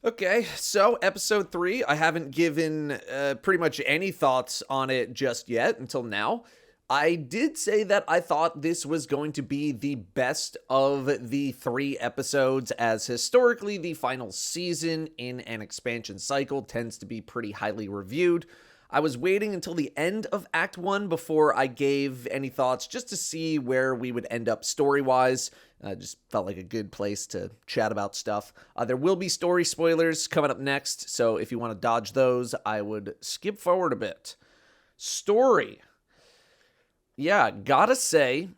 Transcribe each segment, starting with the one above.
Okay, so episode 3, I haven't given pretty much any thoughts on it just yet until now. I did say that I thought this was going to be the best of the 3 episodes, as historically the final season in an expansion cycle tends to be pretty highly reviewed. I was waiting until the end of Act 1 before I gave any thoughts, just to see where we would end up story-wise. Just felt like a good place to chat about stuff. There will be story spoilers coming up next, so if you want to dodge those, I would skip forward a bit. Story. Yeah, gotta say,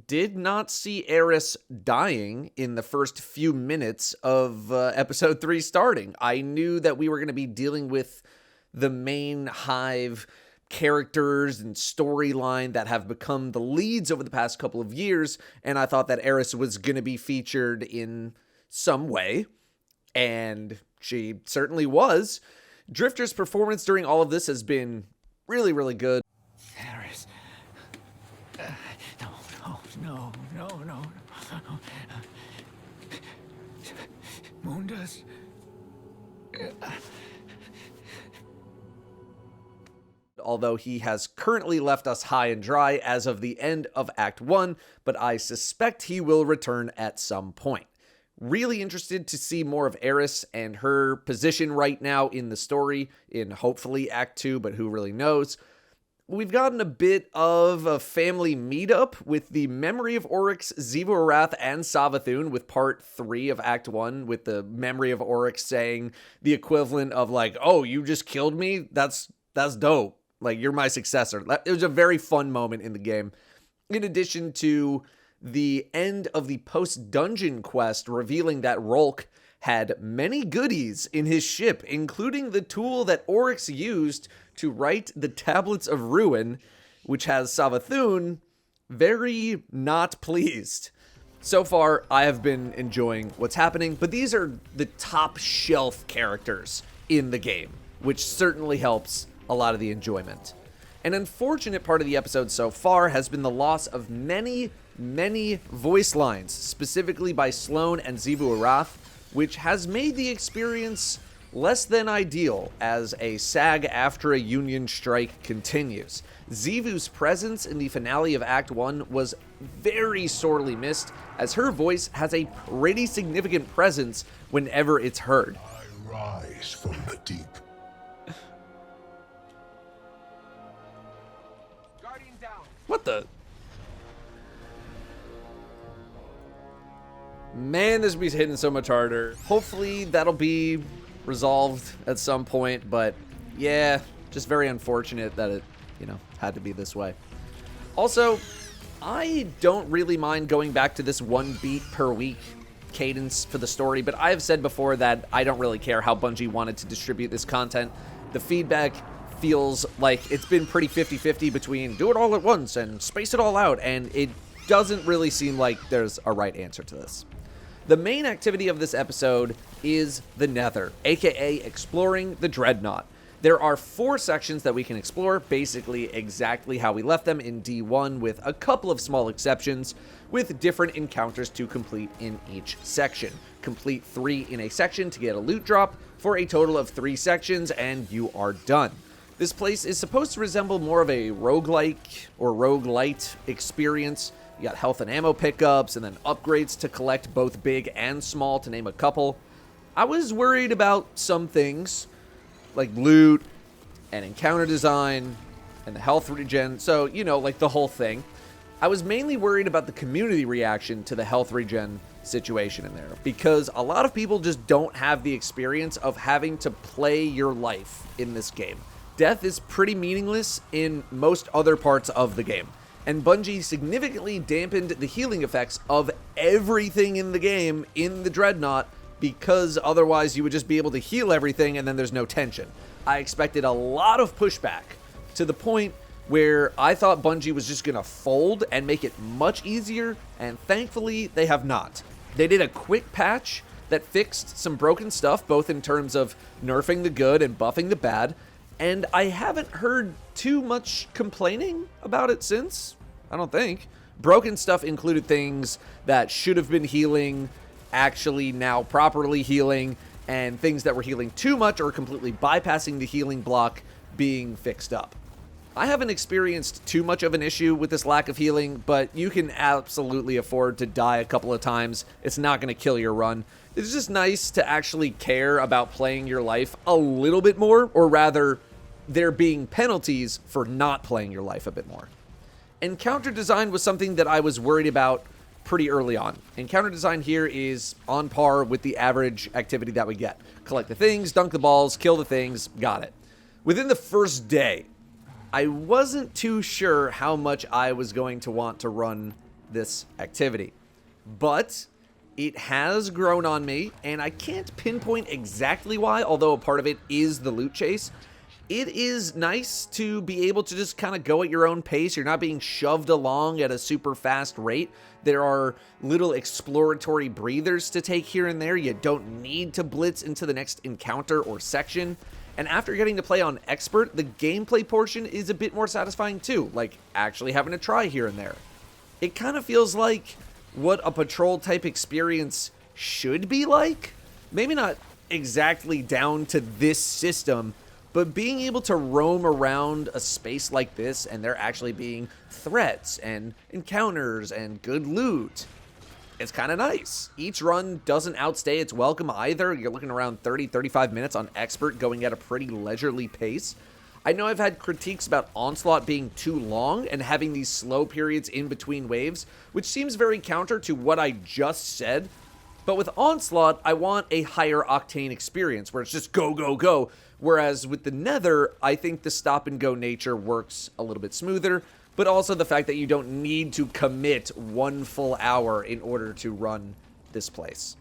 did not see Eris dying in the first few minutes of episode 3 starting. I knew that we were going to be dealing with the main hive characters and storyline that have become the leads over the past couple of years, and I thought that Eris was going to be featured in some way, and she certainly was. Drifter's performance during all of this has been really, really good. Eris. No. Mundus. Although he has currently left us high and dry as of the end of Act 1, but I suspect he will return at some point. Really interested to see more of Eris and her position right now in the story, in hopefully Act 2, but who really knows. We've gotten a bit of a family meetup with the memory of Oryx, Xivu Arath, and Savathun, with part 3 of Act 1, with the memory of Oryx saying the equivalent of like, oh, you just killed me? That's dope. Like, you're my successor. It was a very fun moment in the game. In addition to the end of the post-dungeon quest revealing that Rolk had many goodies in his ship, including the tool that Oryx used to write the Tablets of Ruin, which has Savathun very not pleased. So far, I have been enjoying what's happening, but these are the top shelf characters in the game, which certainly helps a lot of the enjoyment. An unfortunate part of the episode so far has been the loss of many voice lines, specifically by Sloane and Xivu Arath, which has made the experience less than ideal as a SAG after a union strike continues. Xivu's presence in the finale of Act 1 was very sorely missed, as her voice has a pretty significant presence whenever it's heard. I rise from the deep. What the? Man, this beat's hitting so much harder. Hopefully that'll be resolved at some point, but yeah, just very unfortunate that it, had to be this way. Also, I don't really mind going back to this 1 beat per week cadence for the story, but I have said before that I don't really care how Bungie wanted to distribute this content. The feedback feels like it's been pretty 50-50 between do it all at once and space it all out, and it doesn't really seem like there's a right answer to this. The main activity of this episode is the Nether, aka exploring the Dreadnought. There are 4 sections that we can explore, basically exactly how we left them in D1, with a couple of small exceptions, with different encounters to complete in each section. Complete 3 in a section to get a loot drop, for a total of 3 sections, and you are done. This place is supposed to resemble more of a roguelike or roguelite experience. You got health and ammo pickups, and then upgrades to collect both big and small, to name a couple. I was worried about some things, like loot, and encounter design, and the health regen, so, like the whole thing. I was mainly worried about the community reaction to the health regen situation in there, because a lot of people just don't have the experience of having to play your life in this game. Death is pretty meaningless in most other parts of the game, and Bungie significantly dampened the healing effects of everything in the game in the Dreadnought, because otherwise you would just be able to heal everything and then there's no tension. I expected a lot of pushback, to the point where I thought Bungie was just going to fold and make it much easier, and thankfully they have not. They did a quick patch that fixed some broken stuff, both in terms of nerfing the good and buffing the bad, and I haven't heard too much complaining about it since, I don't think. Broken stuff included things that should have been healing, actually now properly healing, and things that were healing too much or completely bypassing the healing block being fixed up. I haven't experienced too much of an issue with this lack of healing, but you can absolutely afford to die a couple of times. It's not going to kill your run. It's just nice to actually care about playing your life a little bit more, or rather, there being penalties for not playing your life a bit more. Encounter design was something that I was worried about pretty early on. Encounter design here is on par with the average activity that we get. Collect the things, dunk the balls, kill the things, got it. Within the first day, I wasn't too sure how much I was going to want to run this activity, but it has grown on me, and I can't pinpoint exactly why, although a part of it is the loot chase. It is nice to be able to just kind of go at your own pace. You're not being shoved along at a super fast rate. There are little exploratory breathers to take here and there. You don't need to blitz into the next encounter or section. And after getting to play on Expert, the gameplay portion is a bit more satisfying too, like actually having to try here and there. It kind of feels like what a patrol type experience should be like. Maybe not exactly down to this system, but being able to roam around a space like this and there actually being threats and encounters and good loot, it's kind of nice. Each run doesn't outstay its welcome either. You're looking around 30-35 minutes on Expert, going at a pretty leisurely pace. I know I've had critiques about Onslaught being too long and having these slow periods in between waves, which seems very counter to what I just said. But with Onslaught, I want a higher octane experience where it's just go, go, go. Whereas with the Nether, I think the stop and go nature works a little bit smoother, but also the fact that you don't need to commit 1 full hour in order to run this place.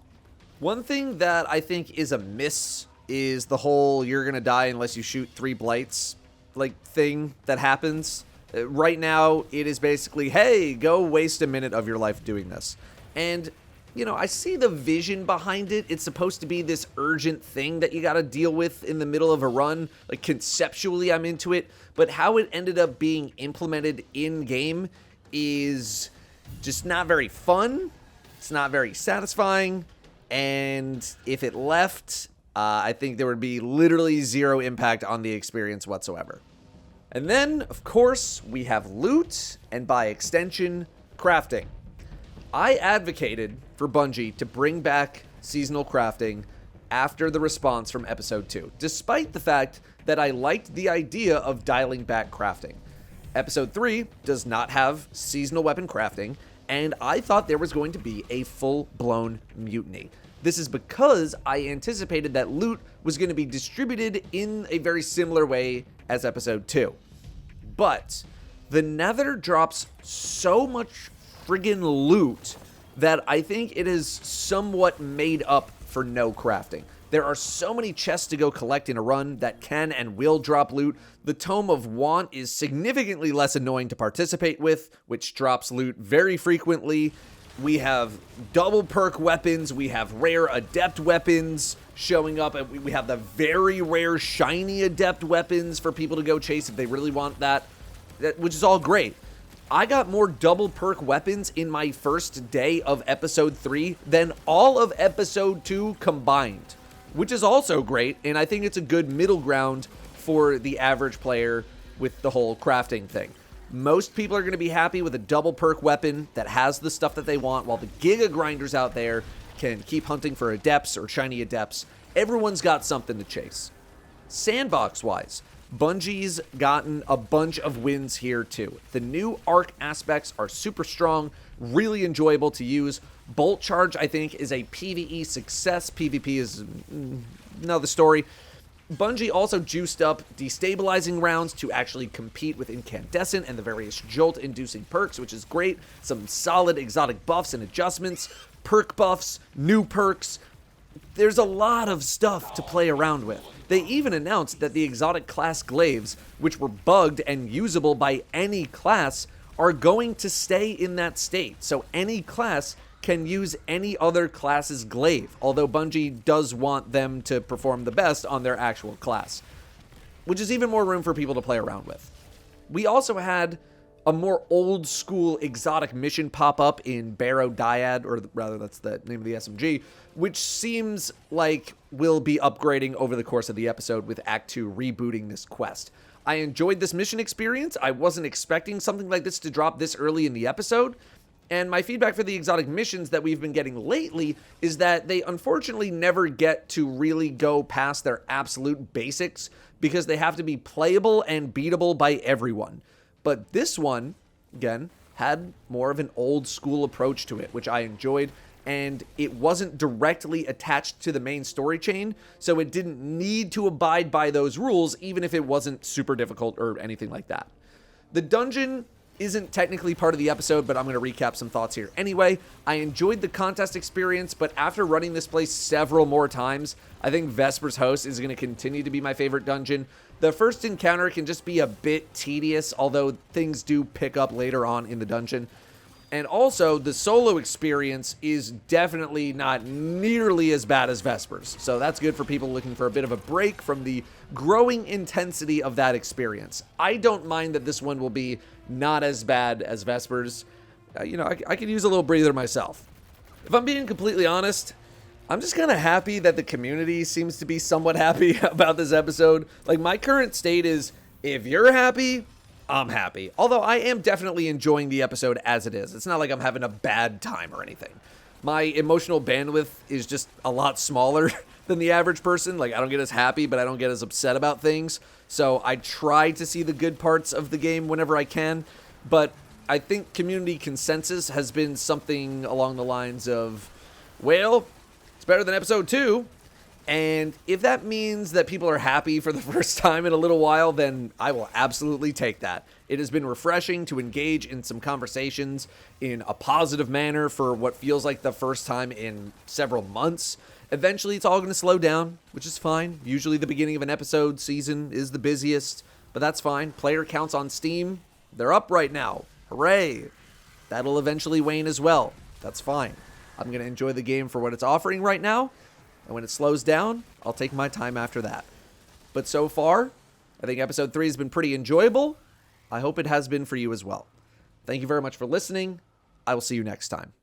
One thing that I think is a miss is the whole you're gonna die unless you shoot 3 blights like thing that happens. Right now, it is basically, hey, go waste a minute of your life doing this. And you know, I see the vision behind it. It's supposed to be this urgent thing that you got to deal with in the middle of a run. Like, conceptually, I'm into it. But how it ended up being implemented in-game is just not very fun. It's not very satisfying. And if it left, I think there would be literally zero impact on the experience whatsoever. And then, of course, we have loot, and by extension, crafting. I advocated for Bungie to bring back seasonal crafting after the response from episode 2, despite the fact that I liked the idea of dialing back crafting. Episode 3 does not have seasonal weapon crafting, and I thought there was going to be a full-blown mutiny. This is because I anticipated that loot was going to be distributed in a very similar way as episode 2. But the Nether drops so much friggin' loot that I think it is somewhat made up for no crafting. There are so many chests to go collect in a run that can and will drop loot. The Tome of Want is significantly less annoying to participate with, which drops loot very frequently. We have double perk weapons, we have rare adept weapons showing up, and we have the very rare shiny adept weapons for people to go chase if they really want that, which is all great. I got more double perk weapons in my first day of episode 3 than all of episode 2 combined, which is also great, and I think it's a good middle ground for the average player with the whole crafting thing. Most people are going to be happy with a double perk weapon that has the stuff that they want, while the giga grinders out there can keep hunting for adepts or shiny adepts. Everyone's got something to chase. Sandbox-wise, Bungie's gotten a bunch of wins here too. The new arc aspects are super strong, really enjoyable to use. Bolt Charge, I think, is a PvE success. PvP is another story. Bungie also juiced up destabilizing rounds to actually compete with Incandescent and the various jolt-inducing perks, which is great. Some solid exotic buffs and adjustments, perk buffs, new perks. There's a lot of stuff to play around with. They even announced that the exotic class glaives, which were bugged and usable by any class, are going to stay in that state. So any class can use any other class's glaive, although Bungie does want them to perform the best on their actual class, which is even more room for people to play around with. We also had a more old school exotic mission pop up in Barrow Dyad, or rather that's the name of the SMG, which seems like we'll be upgrading over the course of the episode with Act 2 rebooting this quest. I enjoyed this mission experience. I wasn't expecting something like this to drop this early in the episode. And my feedback for the exotic missions that we've been getting lately is that they unfortunately never get to really go past their absolute basics because they have to be playable and beatable by everyone. But this one, again, had more of an old school approach to it, which I enjoyed, and it wasn't directly attached to the main story chain, so it didn't need to abide by those rules, even if it wasn't super difficult or anything like that. The dungeon isn't technically part of the episode, but I'm going to recap some thoughts here. Anyway, I enjoyed the contest experience, but after running this place several more times, I think Vesper's Host is going to continue to be my favorite dungeon. The first encounter can just be a bit tedious, although things do pick up later on in the dungeon. And also, the solo experience is definitely not nearly as bad as Vesper's. So that's good for people looking for a bit of a break from the growing intensity of that experience. I don't mind that this one will be not as bad as Vesper's. I could use a little breather myself. If I'm being completely honest, I'm just kind of happy that the community seems to be somewhat happy about this episode. Like, my current state is, if you're happy, I'm happy. Although I am definitely enjoying the episode as it is. It's not like I'm having a bad time or anything. My emotional bandwidth is just a lot smaller than the average person. Like, I don't get as happy, but I don't get as upset about things. So I try to see the good parts of the game whenever I can. But I think community consensus has been something along the lines of, well, it's better than episode 2. And if that means that people are happy for the first time in a little while, then I will absolutely take that. It has been refreshing to engage in some conversations in a positive manner for what feels like the first time in several months. Eventually, it's all going to slow down, which is fine. Usually the beginning of an episode season is the busiest, but that's fine. Player counts on Steam, they're up right now. Hooray! That'll eventually wane as well. That's fine. I'm going to enjoy the game for what it's offering right now. And when it slows down, I'll take my time after that. But so far, I think episode 3 has been pretty enjoyable. I hope it has been for you as well. Thank you very much for listening. I will see you next time.